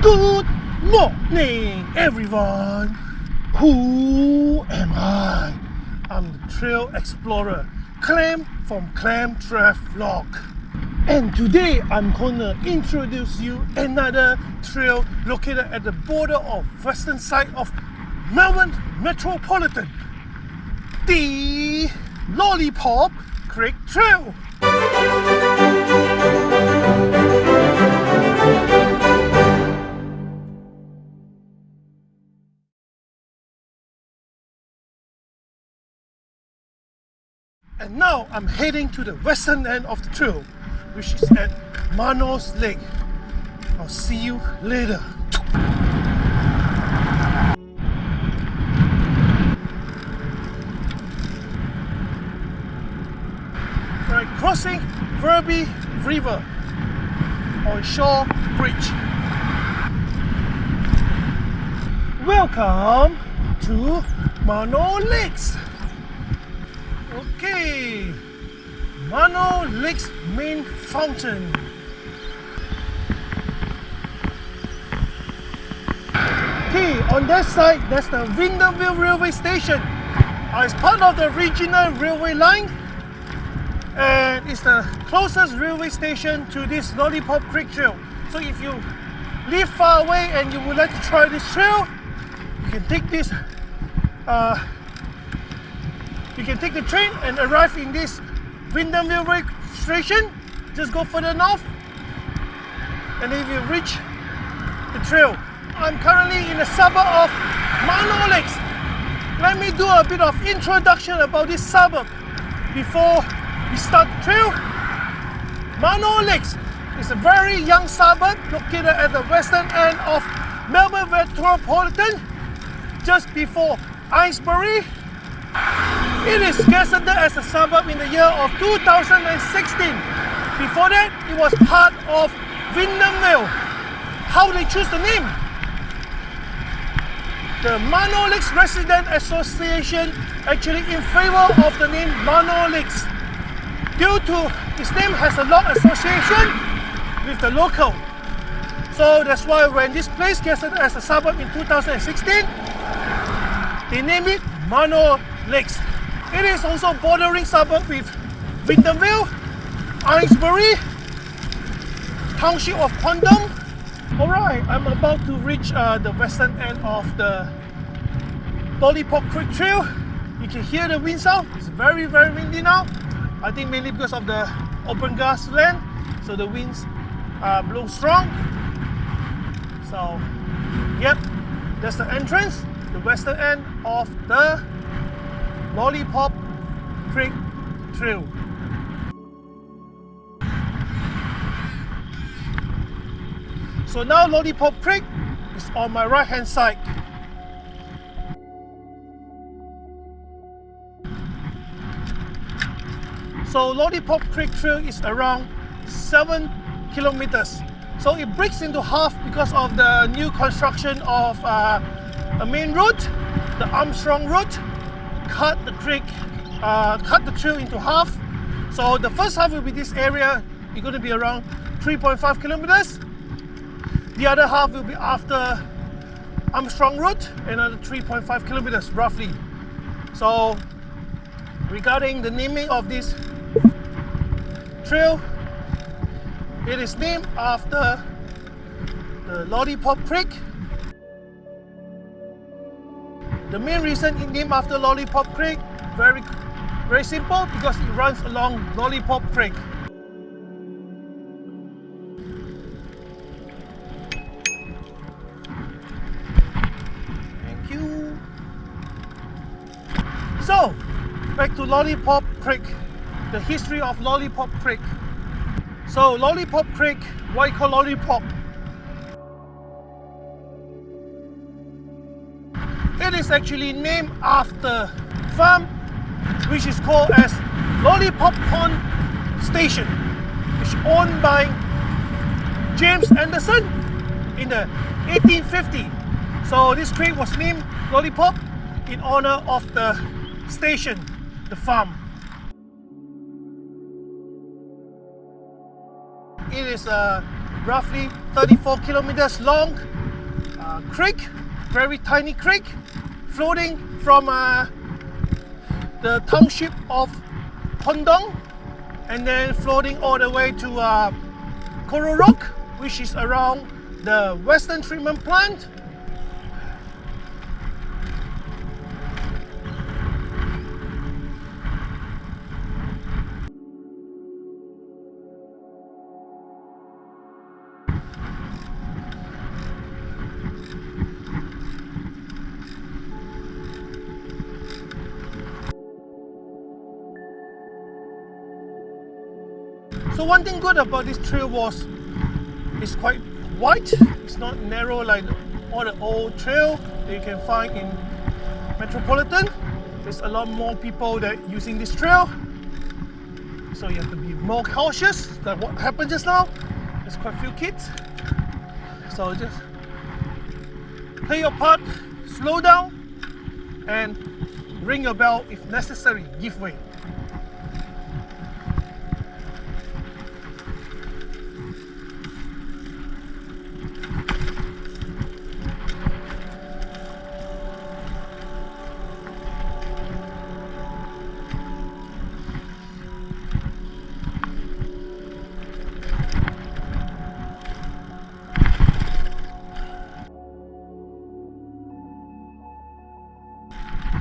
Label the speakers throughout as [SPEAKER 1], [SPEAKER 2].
[SPEAKER 1] Good morning, everyone. Who am I? I'm the trail explorer, Clem from clemtravlog. And today I'm gonna introduce you another trail located at the border of western side of Melbourne Metropolitan, the Lollypop Creek Trail. And now I'm heading to the western end of the trail, which is at Manor Lakes. I'll see you later. We're crossing Verby River on Shore Bridge. Welcome to Manor Lakes. Okay, Manor Lakes main fountain. Okay, on that side, that's the Wyndham Vale railway station. It's part of the regional railway line, and it's the closest railway station to this Lollipop Creek Trail. So if you live far away and you would like to try this trail, you can take this. You can take the train and arrive in this Wyndham Vale station. Just go further north, and then you reach the trail. I'm currently in the suburb of Manor Lakes. Let me do a bit of introduction about this suburb before we start the trail. Manor Lakes is a very young suburb located at the western end of Melbourne Metropolitan, just before Iceberry. It is gazetted as a suburb in the year of 2016. Before that, it was part of Wyndham Vale. How they choose the name? The Manor Lakes Resident Association actually in favor of the name Manor Lakes, due to its name has a lot of association with the local. So that's why when this place gazetted as a suburb in 2016, they named it Manor Lakes. It is also bordering suburb with Wyndham Vale, Iceberry, Township of Condom. Alright, I'm about to reach the western end of the Lollypop Creek Trail. You can hear the wind sound. It's very windy now. I think mainly because of the open grassland, so the winds blow strong. So, yep, that's the entrance, the western end of the Lollipop Creek Trail. So now Lollipop Creek is on my right hand side. So Lollipop Creek Trail is around 7 kilometers. So it breaks into half because of the new construction of a main road, the Armstrong Road. Cut the trail into half. So the first half will be this area. It's going to be around 3.5 kilometers. The other half will be after Armstrong Road, another 3.5 kilometers roughly. So regarding the naming of this trail, it is named after the Lollipop Creek. The main reason it's named after Lollipop Creek, very simple, because it runs along Lollipop Creek. Thank you. So, back to Lollipop Creek, the history of Lollipop Creek. So, Lollipop Creek, why called Lollipop? It is actually named after farm which is called as Lollipop Pond Station, which is owned by James Anderson in the 1850. So this creek was named Lollipop in honor of the station, the farm. It is a roughly 34 kilometers long creek, very tiny creek, floating from the township of Hondong, and then floating all the way to Coral Rock, which is around the Western Treatment Plant. So one thing good about this trail was it's quite wide. It's not narrow like all the old trail that you can find in Metropolitan. There's a lot more people that using this trail, so you have to be more cautious. Like what happened just now, there's quite a few kids. So just play your part, slow down, and ring your bell if necessary. Give way.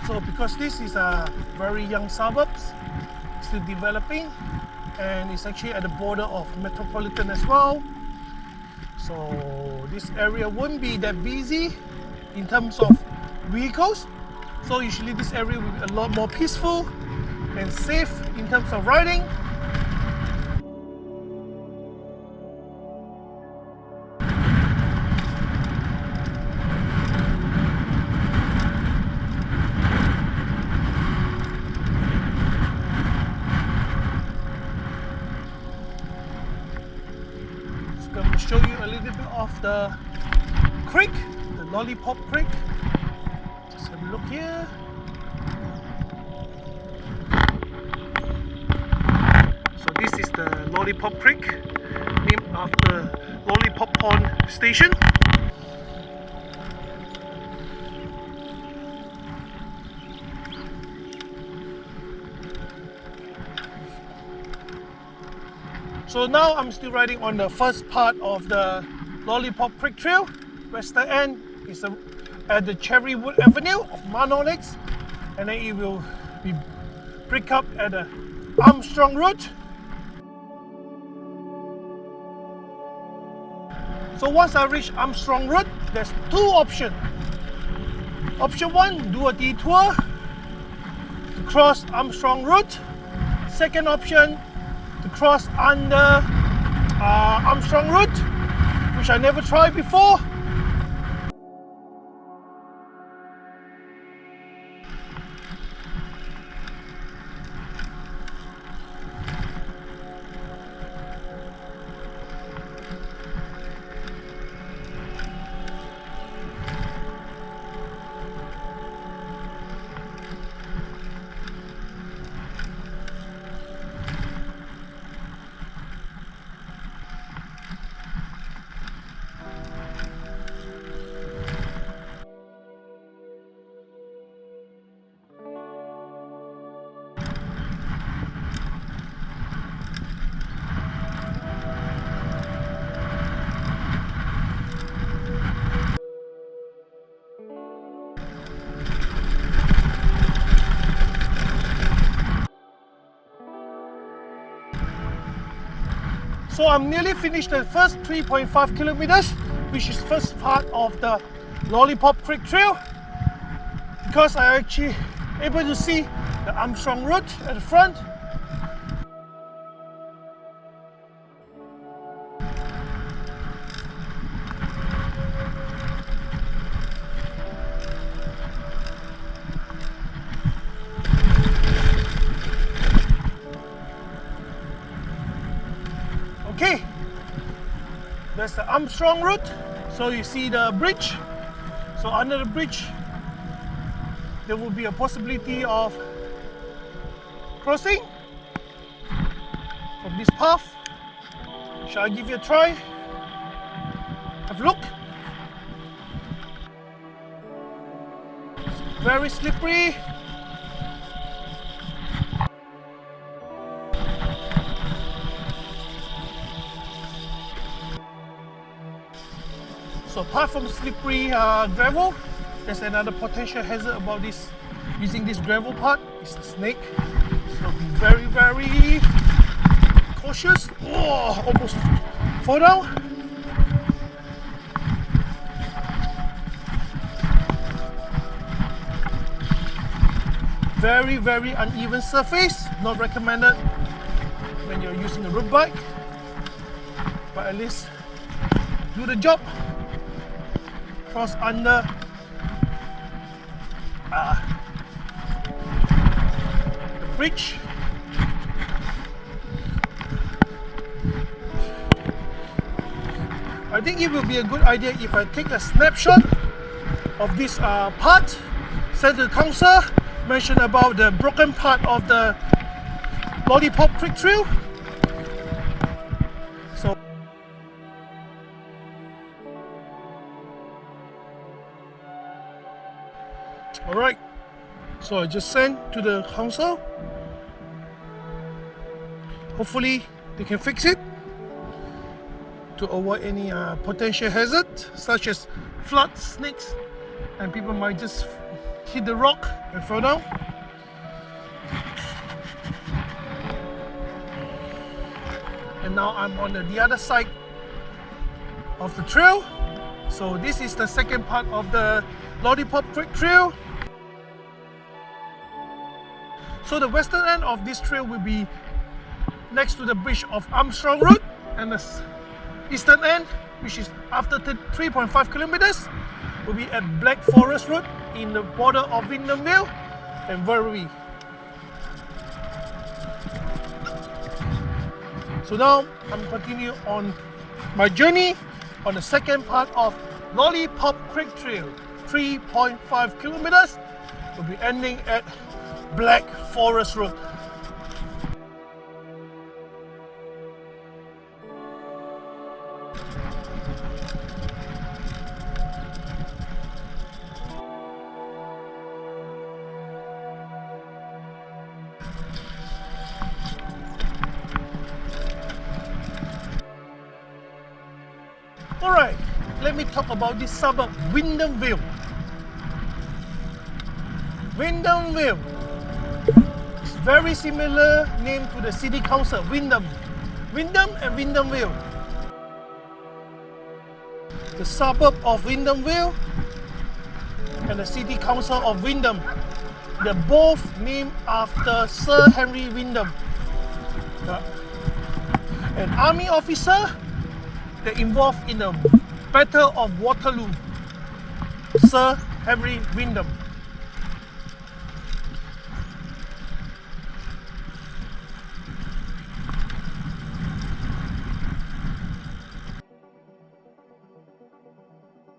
[SPEAKER 1] So because this is a very young suburbs, still developing, and it's actually at the border of Metropolitan as well. So this area won't be that busy in terms of vehicles. So usually this area will be a lot more peaceful and safe in terms of riding. I'm going to show you a little bit of the creek, the Lollipop Creek. Just have a look here. So this is the Lollipop Creek, named after Lollipop Pond Station. So now I'm still riding on the first part of the Lollipop Creek Trail. Western end is at the Cherrywood Avenue of Manor Lakes, and then it will be break up at the Armstrong Road. So once I reach Armstrong Road, there's two options. Option one, do a detour to cross Armstrong Road. Second option, to cross under Armstrong Road, which I never tried before. So I'm nearly finished the first 3.5 kilometers, which is first part of the Lollipop Creek Trail, because I actually able to see the Armstrong Road at the front. Okay, that's the Armstrong Road. So you see the bridge. So under the bridge, there will be a possibility of crossing from this path. Shall I give you a try? Have a look. It's very slippery. So apart from slippery gravel, there's another potential hazard about this. Using this gravel part is the snake. So be very, very cautious. Oh, almost fall down. Very, very uneven surface. Not recommended when you're using a road bike, but at least do the job. Cross under the bridge. I think it will be a good idea if I take a snapshot of this part, send to the council, mention about the broken part of the Lollipop Creek Trail. So alright, so I just sent to the council. Hopefully they can fix it to avoid any potential hazard such as flood, snakes, and people might just hit the rock and fall down. And now I'm on the other side of the trail. So this is the second part of the Lollipop Creek Trail. So the western end of this trail will be next to the bridge of Armstrong Road, and the eastern end, which is after 3.5 kilometers, will be at Black Forest Road in the border of Wyndham Vale and Verwey. So now I'm continuing on my journey on the second part of Lollipop Creek Trail. 3.5 kilometers will be ending at Black Forest Road. Alright, let me talk about this suburb, Wyndham Vale. Wyndham Vale. It's very similar name to the city council, Wyndham. Wyndham and Wyndham Vale. The suburb of Wyndham Vale and the city council of Wyndham. They're both named after Sir Henry Wyndham, an army officer that involved in the Battle of Waterloo. Sir Henry Wyndham.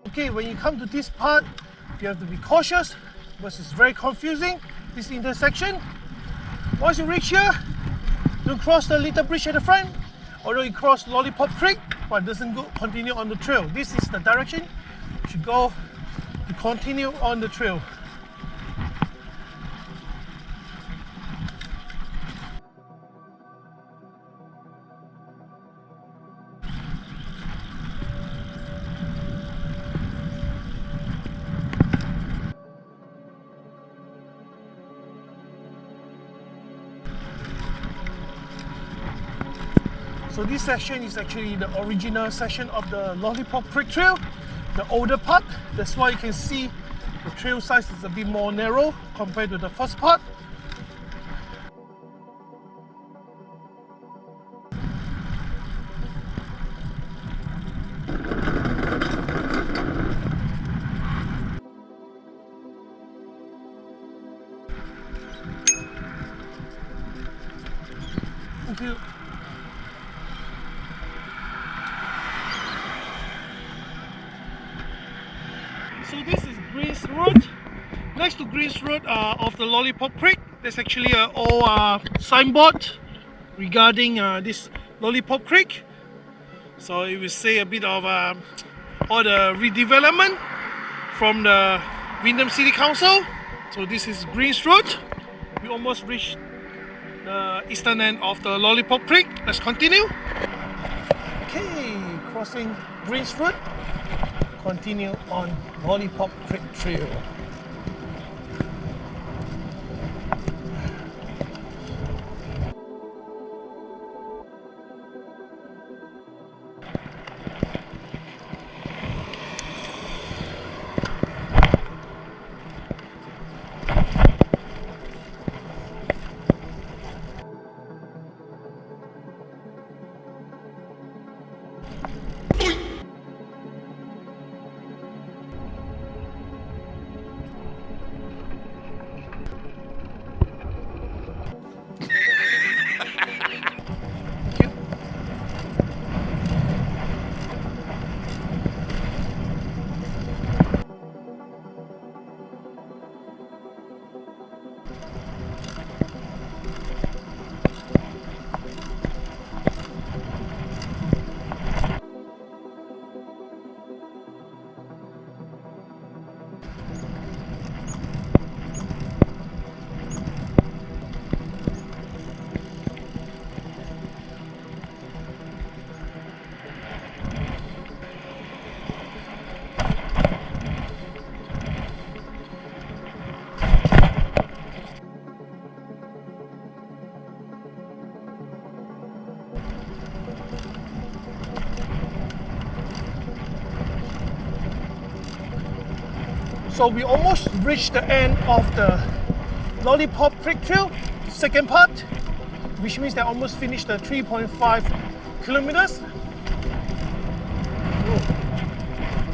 [SPEAKER 1] Okay, when you come to this part, you have to be cautious because it's very confusing, this intersection. Once you reach here, don't cross the little bridge at the front, although you cross Lollipop Creek, but it doesn't go continue on the trail. This is the direction you should go to continue on the trail. So this section is actually the original section of the Lollipop Creek Trail, the older part. That's why you can see the trail size is a bit more narrow compared to the first part. Thank you. So this is Greens Road. Next to Greens Road of the Lollipop Creek, there's actually an old signboard regarding this Lollipop Creek. So it will say a bit of all the redevelopment from the Wyndham City Council. So this is Greens Road. We almost reached the eastern end of the Lollipop Creek. Let's continue. Okay, crossing Greens Road. Continue on Lollypop Creek Trail. So we almost reached the end of the Lollipop Creek Trail, second part, which means they almost finished the 3.5 kilometers.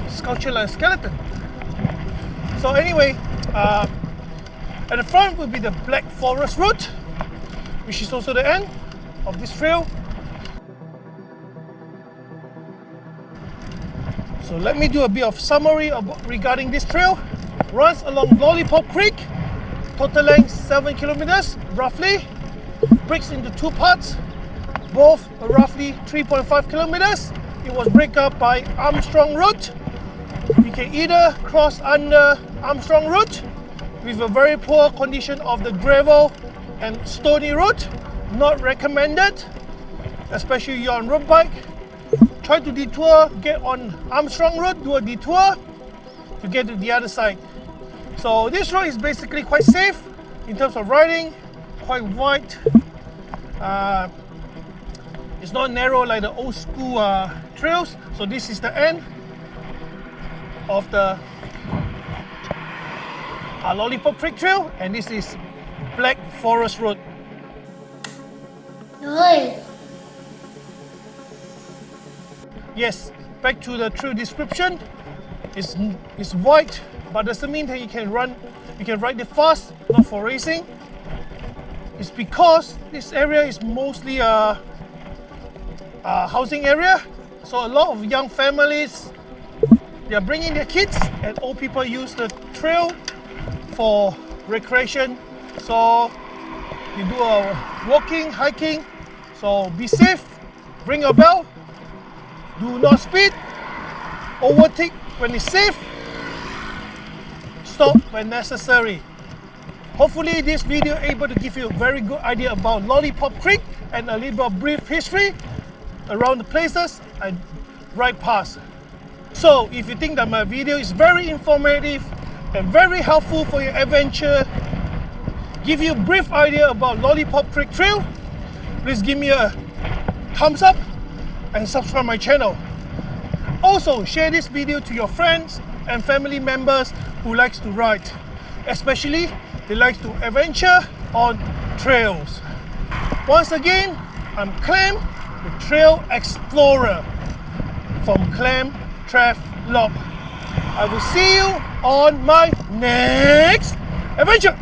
[SPEAKER 1] Sculpture like a skeleton. So anyway, at the front will be the Black Forest Road, which is also the end of this trail. So let me do a bit of summary regarding this trail. Runs along Lollipop Creek, total length 7 kilometers roughly. Breaks into two parts, both roughly 3.5 kilometers. It was broken up by Armstrong Road. You can either cross under Armstrong Road with a very poor condition of the gravel and stony road. Not recommended, especially if you're on road bike. Try to detour, get on Armstrong Road, do a detour to get to the other side. So this road is basically quite safe in terms of riding, quite wide. It's not narrow like the old school trails. So this is the end of the Lollipop Creek Trail, and this is Black Forest Road.
[SPEAKER 2] Nice.
[SPEAKER 1] Yes, back to the trail description. It's wide, but doesn't mean that you can ride it fast, not for racing. It's because this area is mostly a housing area. So a lot of young families, they are bringing their kids, and old people use the trail for recreation. So you do a walking, hiking. So be safe, ring your bell. Do not speed, overtake when it's safe, stop when necessary. Hopefully this video able to give you a very good idea about Lollipop Creek and a little bit of brief history around the places I ride past. So if you think that my video is very informative and very helpful for your adventure, give you a brief idea about Lollipop Creek Trail, please give me a thumbs up and subscribe my channel. Also share this video to your friends and family members who likes to ride, especially they like to adventure on trails. Once again, I'm Clem, the Trail Explorer from clemtravlog. I will see you on my next adventure.